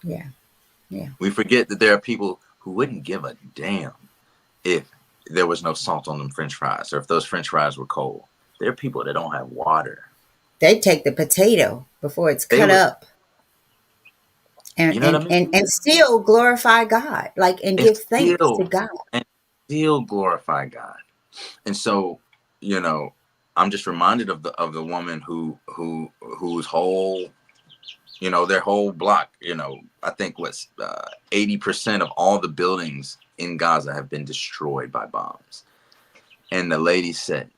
Yeah. We forget that there are people who wouldn't give a damn if there was no salt on them French fries, or if those French fries were cold. There are people that don't have water. They take the potato before it's They cut would, up, and you know what and I and, mean? and still glorify God, like, and give thanks to God. And still glorify God. And so, you know, I'm just reminded of the woman whose whole, you know, their whole block, you know, I think 80% of all the buildings in Gaza have been destroyed by bombs. And the lady said,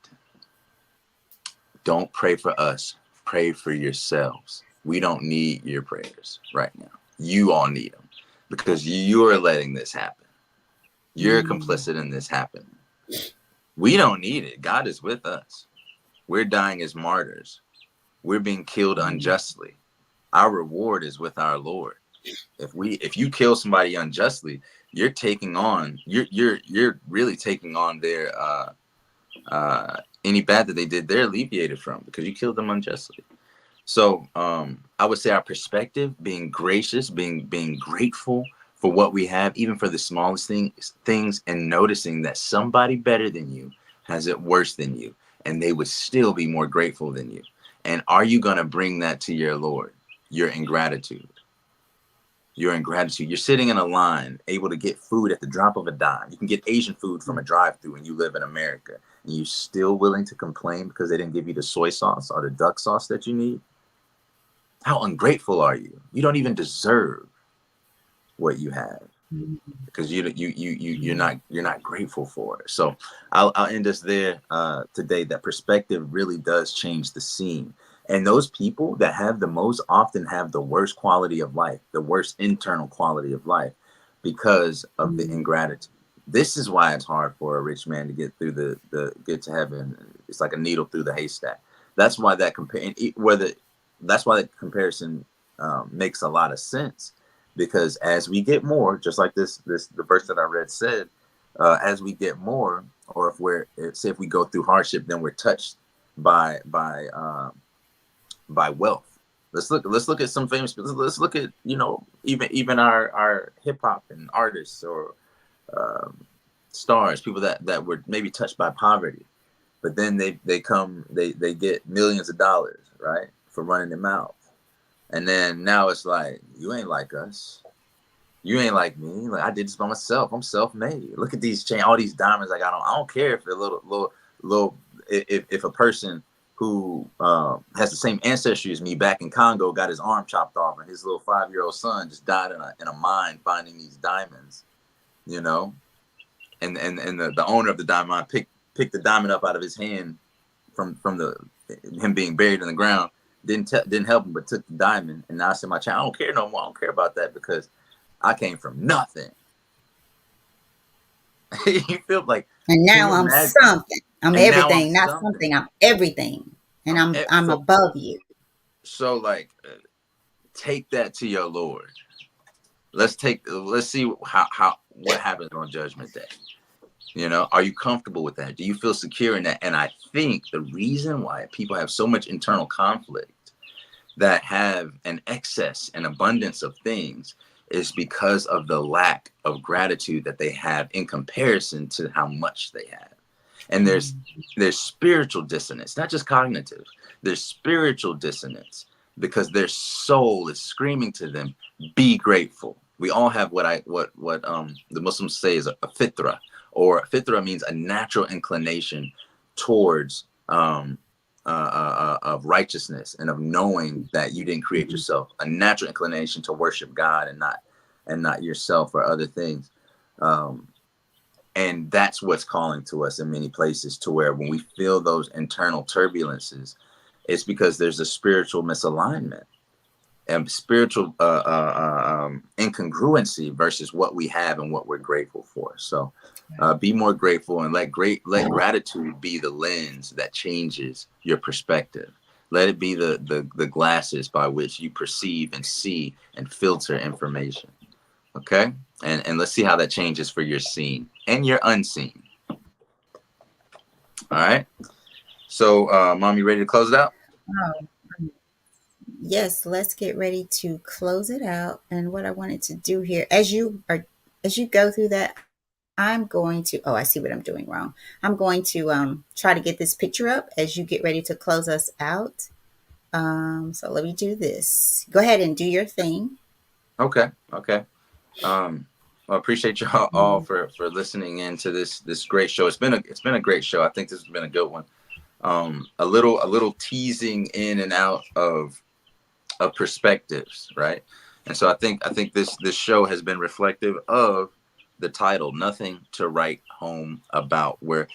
don't pray for us, pray for yourselves. We don't need your prayers right now. You all need them, because you're letting this happen. You're complicit in this happening. We don't need it. God is with us. We're dying as martyrs. We're being killed unjustly. Our reward is with our Lord. If you kill somebody unjustly, you're really taking on their any bad that they did, they're alleviated from, because you killed them unjustly. So I would say our perspective, being gracious, being grateful for what we have, even for the smallest things, and noticing that somebody better than you has it worse than you, and they would still be more grateful than you. And are you going to bring that to your Lord? Your ingratitude. You're in gratitude. You're sitting in a line, able to get food at the drop of a dime. You can get Asian food from a drive-thru, and you live in America, and you're still willing to complain because they didn't give you the soy sauce or the duck sauce that you need. How ungrateful are you? You don't even deserve what you have, Mhm. because you're not grateful for it. So I'll end us there today. That perspective really does change the scene. And those people that have the most often have the worst quality of life, the worst internal quality of life, because of the Mhm. ingratitude. This is why it's hard for a rich man to get through the get to heaven. It's like a needle through the haystack. That's why that that's why that comparison makes a lot of sense, because as we get more, just like this the verse that I read said, as we get more, or say if we go through hardship, then we're touched by wealth. Let's look at some famous. Let's look at, even our hip hop and artists, or um, stars, people that were maybe touched by poverty, but then they get millions of dollars, right, for running their mouth. And then now it's like, you ain't like us. You ain't like me. Like, I did this by myself. I'm self-made. Look at these all these diamonds I got on. I don't care if they're little. If a person who has the same ancestry as me back in Congo got his arm chopped off, and his little 5-year-old son just died in a mine finding these diamonds, you know, and the owner of the diamond mine picked the diamond up out of his hand from the him being buried in the ground. Didn't help him, but took the diamond. And now I said, my child, I don't care no more. I don't care about that, because I came from nothing. You feel like, And can now you I'm imagine? something. I'm And now I'm everything, not something. something. I'm everything, and I'm So above you. like, take that to your Lord. Let's see how what happens on Judgment Day. Are you comfortable with that? Do you feel secure in that? And I think the reason why people have so much internal conflict, that have an excess and abundance of things, is because of the lack of gratitude that they have in comparison to how much they have. And there's spiritual dissonance, not just cognitive. There's spiritual dissonance, because their soul is screaming to them, be grateful. We all have what the Muslims say is a fitra, or fitra means a natural inclination towards of righteousness, and of knowing that you didn't create Mhm. yourself, a natural inclination to worship God, and not yourself or other things. Um, and that's what's calling to us in many places, to where when we feel those internal turbulences, it's because there's a spiritual misalignment and spiritual incongruency versus what we have and what we're grateful for. So be more grateful, and let gratitude be the lens that changes your perspective. Let it be the glasses by which you perceive and see and filter information. Okay. And let's see how that changes for your seen and your unseen. All right. So mom, you ready to close it out? Oh, yes, let's get ready to close it out. And what I wanted to do here, as you go through that, I'm going to, oh, I see what I'm doing wrong. I'm going to try to get this picture up as you get ready to close us out. So let me do this. Go ahead and do your thing. Okay. Okay. Well, I appreciate y'all all Mm. for listening in to this great show. It's been a great show. I think this has been a good one. A little teasing in and out of perspectives, right? And so I think this show has been reflective of the title, Nothing to Write Home About, where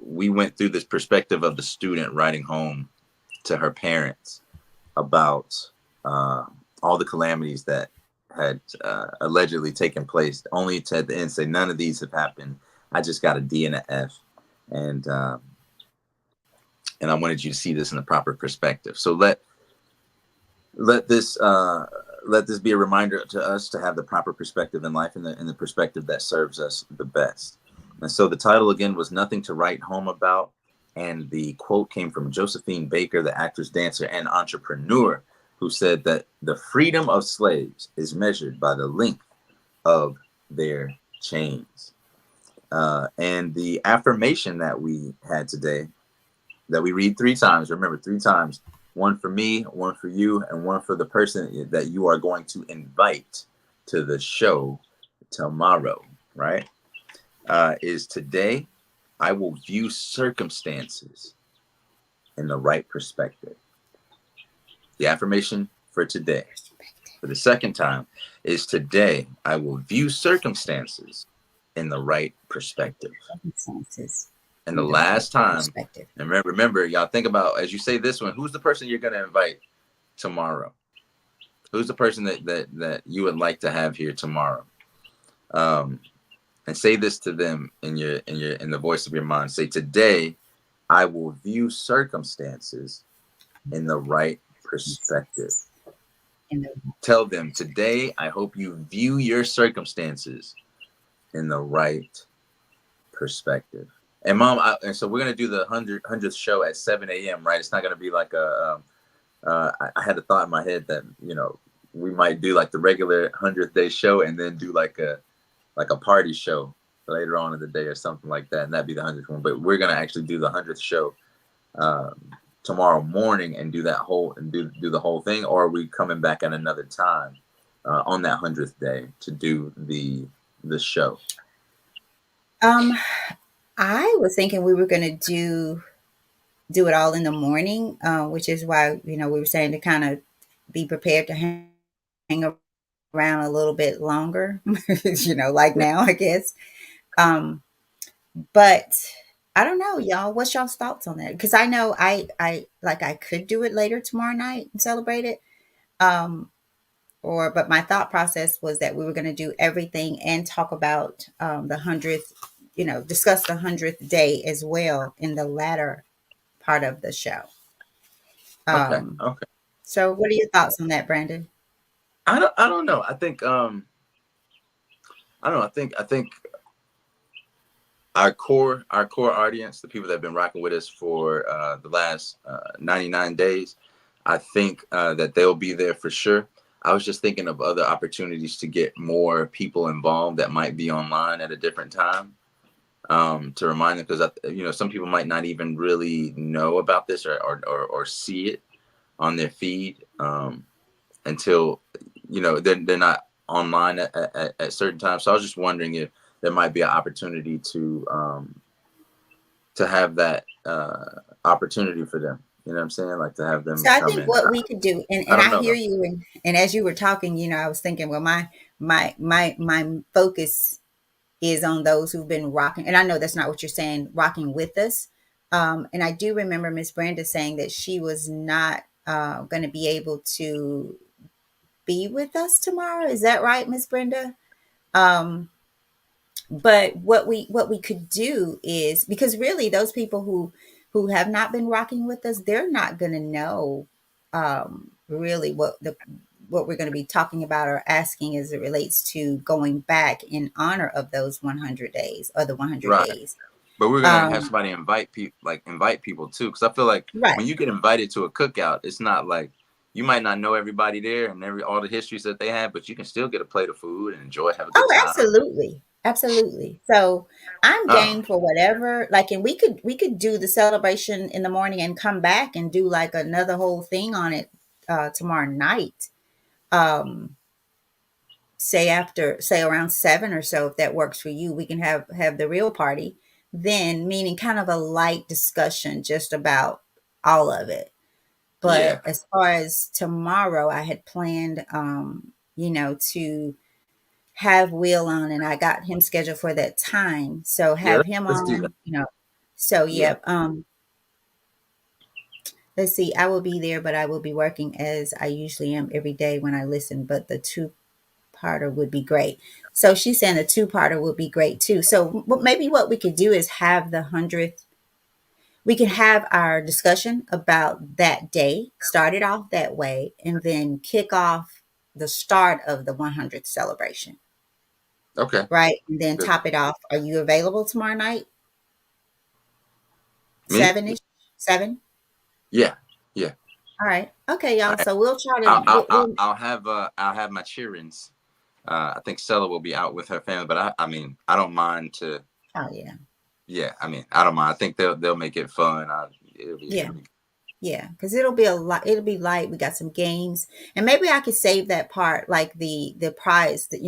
we went through this perspective of the student writing home to her parents about uh, all the calamities that had allegedly taken place, only to at the end say, none of these have happened. I just got a D and an F. And and I wanted you to see this in the proper perspective. So let this let this be a reminder to us to have the proper perspective in life, and the perspective that serves us the best. And so the title again was Nothing to Write Home About, and the quote came from Josephine Baker, the actress, dancer, and entrepreneur, who said that the freedom of slaves is measured by the length of their chains. And the affirmation that we had today, that we read 3 times. Remember, 3 times. One for me, one for you, and one for the person that you are going to invite to the show tomorrow, right? Is today, I will view circumstances in the right perspective. The affirmation for today. For the second time is today I will view circumstances in the right perspective. Circumstances And the in the right last time, perspective. and remember, y'all think about as you say this one, who's the person you're going to invite tomorrow? Who's the person that you would like to have here tomorrow? Um, and say this to them in the voice of your mind. Say, today I will view circumstances in the right perspective. In the Tell them, today I hope you view your circumstances in the right perspective. And mom, and so we're gonna do the hundredth show at 7 a.m. Right? It's not gonna be like a. I had a thought in my head that we might do like the regular 100th day show and then do like a party show later on in the day or something like that, and that'd be the 100th one. But we're gonna actually do the 100th show tomorrow morning and do that whole and do the whole thing, or are we coming back at another time on that 100th day to do the show? um, I was thinking we were gonna do it all in the morning, which is why we were saying to kind of be prepared to hang around a little bit longer, like Yeah. now, I guess. Um, but I don't know, y'all. What's y'all's thoughts on that? Because I know I could do it later tomorrow night and celebrate it. Um, but my thought process was that we were going to do everything and talk about the hundredth, discuss the 100th day as well in the latter part of the show. Okay. Um, Okay. so what are your thoughts on that, Brandon? I don't know. I think I don't know. I think our core audience, the people that have been rocking with us for the last 99 days, I think that they'll be there for sure. I was just thinking of other opportunities to get more people involved that might be online at a different time, to remind them, because some people might not even really know about this or see it on their feed, until they're not online at certain times. So I was just wondering if there might be an opportunity to have that opportunity for them. You know what I'm saying? Like to have So them I come think in. what we could do, and, I and don't I know hear though. you, and as you were talking, I was thinking, well, my focus is on those who've been rocking, and I know that's not what you're saying, rocking with us. And I do remember Miss Brenda saying that she was not going to be able to be with us tomorrow. Is that right, Miss Brenda? Um, but what we could do is, because really those people who have not been rocking with us, they're not going to know really what we're going to be talking about or asking as it relates to going back in honor of those 100 days or the 100 Right. days. But we're gonna have um somebody invite people too, because I feel like right. when you get invited to a cookout, it's not like you might not know everybody there and all the histories that they have, but you can still get a plate of food and enjoy, have a good Oh, time. absolutely. Absolutely. So I'm Oh, game for whatever. Like, and we could do the celebration in the morning and come back and do like another whole thing on it tomorrow night. Um, say around 7 or so, if that works for you, we can have the real party then, meaning kind of a light discussion just about all of it. But yeah, as far as tomorrow, I had planned to have Will on, and I got him scheduled for that time. So yeah. have him Let's do that. on. So Yeah, yeah, let's see, I will be there, but I will be working as I usually am every day when I listen, but the two-parter would be great. So she's saying the two-parter would be great too. So maybe what we could do is have the 100th, we can have our discussion about that day, start it off that way, and then kick off the start of the 100th celebration. okay. Right, and then Good. top it off. Are you available tomorrow night? Me? 7-ish? 7? Yeah, yeah. All right. Okay, All y'all. right. So we'll try to I'll I'll I'll, we'll I'll have my cheerings. I think Stella will be out with her family, but I mean I don't mind to. oh yeah. Yeah, I mean I don't mind. I think they'll make it fun. Yeah. It'll be. Yeah, because it'll be a lot, it'll be light. We got some games. And maybe I could save that part, like the prize that,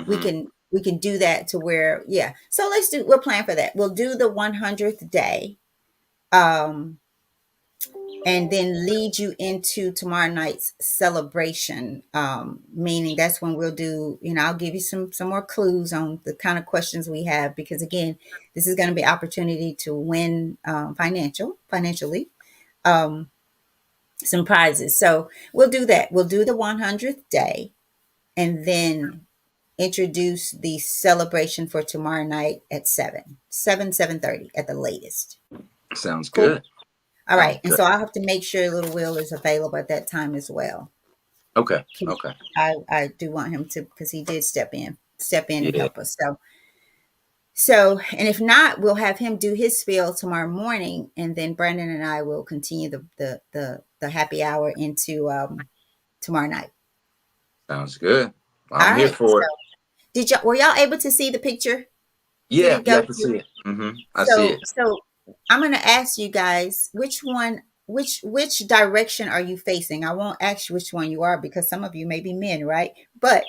we Mm-hmm. can do that to where, yeah. So we'll plan for that. We'll do the 100th day. Um and then lead you into tomorrow night's celebration. Meaning that's when we'll do, I'll give you some more clues on the kind of questions we have, because again, this is going to be opportunity to win financially, um, some prizes. So we'll do that. We'll do the 100th day, and then introduce the celebration for tomorrow night at 7:30 at the latest. Sounds Cool. good. All Sounds right. And good. so I'll have to make sure little Will is available at that time as well. Okay. Okay. I do want him to, because he did step in and Yeah. help us. So, and if not, we'll have him do his spiel tomorrow morning, and then Brandon and I will continue the happy hour into tomorrow night. Sounds good. All I'm here right. So for it. were y'all able to see the picture? Did Yeah. it Yeah. go I can to see it. I see so it. so I'm gonna ask you guys which direction are you facing? I won't ask you which one you are, because some of you may be men, right? But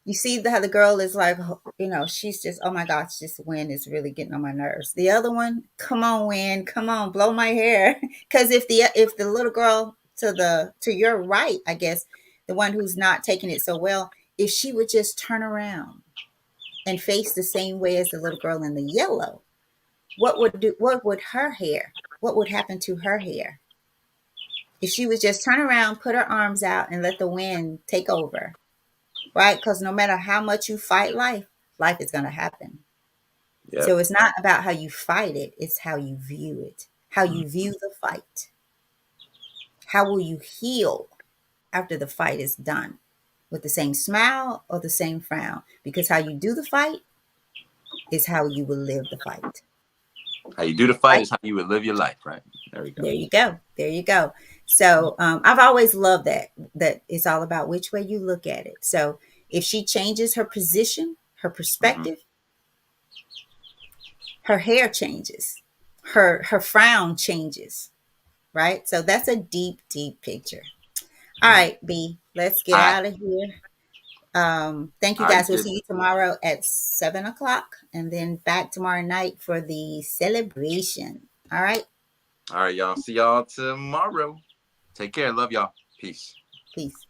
you see how the girl is like, she's just, oh my gosh, this wind is really getting on my nerves. The other one, come on wind, come on, blow my hair. Because if the little girl to your right, I guess, the one who's not taking it so well, if she would just turn around and face the same way as the little girl in the yellow, what would happen to her hair if she would just turn around, put her arms out, and let the wind take over, right? Because no matter how much you fight life is going to happen. Yep. So it's not about how you fight it, it's how you view it, how Mm. you view the fight. How will you heal after the fight is done? With the same smile or the same frown? Because how you do the fight is how you will live the fight. How you do the fight Right? is how you would live your life, right? There we go. There you go. There you go. So I've always loved that it's all about which way you look at it. So if she changes her position, her Hmm. perspective, her hair changes, her frown changes, right? So that's a deep, deep picture. All Yeah. right, B, let's get All right. out of here. Thank you All right. guys. We'll Good. see you tomorrow at 7 o'clock, and then back tomorrow night for the celebration. All right. All right, y'all. See y'all tomorrow. Take care. Love y'all. Peace. Peace.